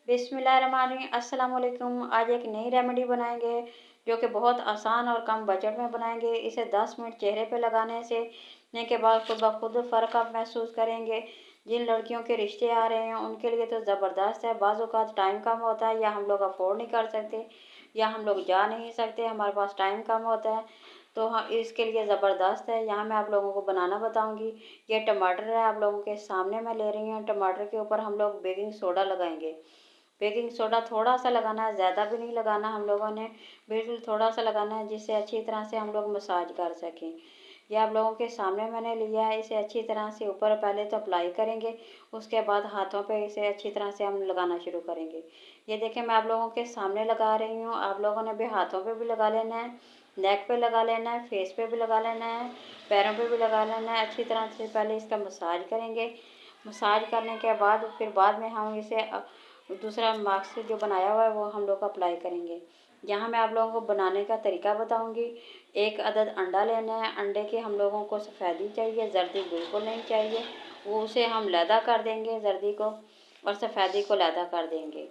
बिस्मिल्लाहिर्रहमानिर्रहीम, अस्सलाम वालेकुम। आज एक नई रेमेडी बनाएंगे जो कि बहुत आसान और कम बजट में बनाएंगे। इसे 10 मिनट चेहरे पे लगाने से के बाद खुद ब खुद फ़र्क आप महसूस करेंगे। जिन लड़कियों के रिश्ते आ रहे हैं उनके लिए तो ज़बरदस्त है। बाज़ औक़ात टाइम कम होता है या हम लोग अफोर्ड नहीं कर सकते या हम लोग जा नहीं सकते, हमारे पास टाइम कम होता है, तो हाँ इसके लिए ज़बरदस्त है। यहाँ मैं आप लोगों को बनाना बताऊँगी। ये टमाटर है, आप लोगों के सामने मैं ले रही हूँ। टमाटर के ऊपर हम लोग बेकिंग सोडा लगाएंगे। बेकिंग सोडा थोड़ा सा लगाना है, ज़्यादा भी नहीं लगाना हम लोगों ने, बिल्कुल थोड़ा सा लगाना है जिससे अच्छी तरह से हम लोग मसाज कर सकें। यह आप लोगों के सामने मैंने लिया है। इसे अच्छी तरह से ऊपर पहले तो अप्लाई करेंगे, उसके बाद हाथों पे इसे अच्छी तरह से हम लगाना शुरू करेंगे। ये देखें मैं आप लोगों के सामने लगा रही हूँ। आप लोगों ने भी हाथों पे भी लगा लेना है, नेक पे लगा लेना है, फेस पे भी लगा लेना है, पैरों पे भी लगा लेना है। अच्छी तरह से पहले इसका मसाज करेंगे। मसाज करने के बाद फिर बाद में हम इसे दूसरा मास्क जो बनाया हुआ है वो हम लोग अप्लाई करेंगे। यहाँ मैं आप लोगों को बनाने का तरीका बताऊंगी। एक अदद अंडा लेना है। अंडे के हम लोगों को सफ़ेदी चाहिए, जर्दी बिल्कुल नहीं चाहिए। वो उसे हम लैदा कर देंगे, जर्दी को, और सफ़ेदी को लैदा कर देंगे।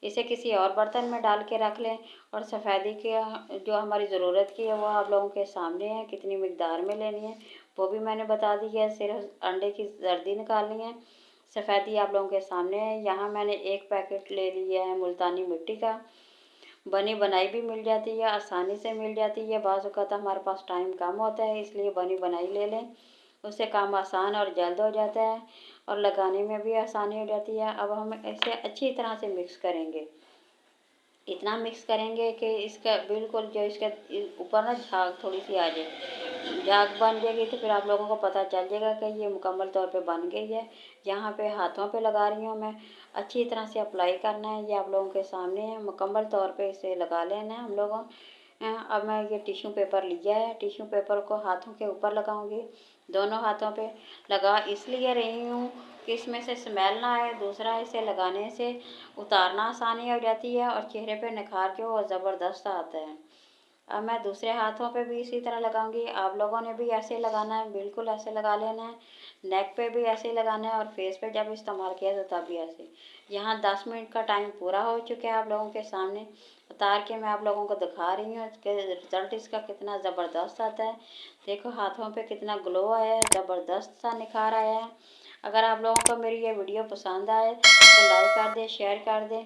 इसे किसी और बर्तन में डाल के रख लें। और सफ़ेदी के जो हमारी ज़रूरत की है वो आप लोगों के सामने है, कितनी मिकदार में लेनी है वो भी मैंने बता दी है। सिर्फ अंडे की जर्दी निकालनी है, सफ़ेदी आप लोगों के सामने है। यहाँ मैंने एक पैकेट ले लिया है मुल्तानी मिट्टी का। बनी बनाई भी मिल जाती है, आसानी से मिल जाती है। बाज़ औक़ात हमारे पास टाइम कम होता है, इसलिए बनी बनाई ले लें, उससे काम आसान और जल्द हो जाता है और लगाने में भी आसानी हो जाती है। अब हम इसे अच्छी तरह से मिक्स करेंगे। इतना मिक्स करेंगे कि इसका बिल्कुल जो इसके ऊपर ना झाग थोड़ी सी आ जाए। झाग बन जाएगी तो फिर आप लोगों को पता चल जाएगा कि ये मुकम्मल तौर पे बन गई है। यहाँ पे हाथों पे लगा रही हूँ मैं। अच्छी तरह से अप्लाई करना है, ये आप लोगों के सामने है। मुकम्मल तौर पे इसे लगा लेना है हम लोगों। अब मैं ये टिश्यू पेपर लिया है, टिश्यू पेपर को हाथों के ऊपर लगाऊंगी। दोनों हाथों पे लगा इसलिए रही हूँ कि इसमें से स्मेल ना आए। दूसरा, इसे लगाने से उतारना आसानी हो जाती है और चेहरे पे निखार के वो ज़बरदस्त आता है। अब मैं दूसरे हाथों पे भी इसी तरह लगाऊंगी। आप लोगों ने भी ऐसे लगाना है, बिल्कुल ऐसे लगा लेना है। नेक पे भी ऐसे लगाना है और फेस पे जब इस्तेमाल किया तो तब भी ऐसे। यहाँ 10 मिनट का टाइम पूरा हो चुका है। आप लोगों के सामने उतार के मैं आप लोगों को दिखा रही हूँ कि रिज़ल्ट इसका कितना ज़बरदस्त आता है। देखो हाथों पे कितना ग्लो आया है, ज़बरदस्त सा निखार आया है। अगर आप लोगों को मेरी ये वीडियो पसंद आए तो लाइक कर दें, शेयर कर दें।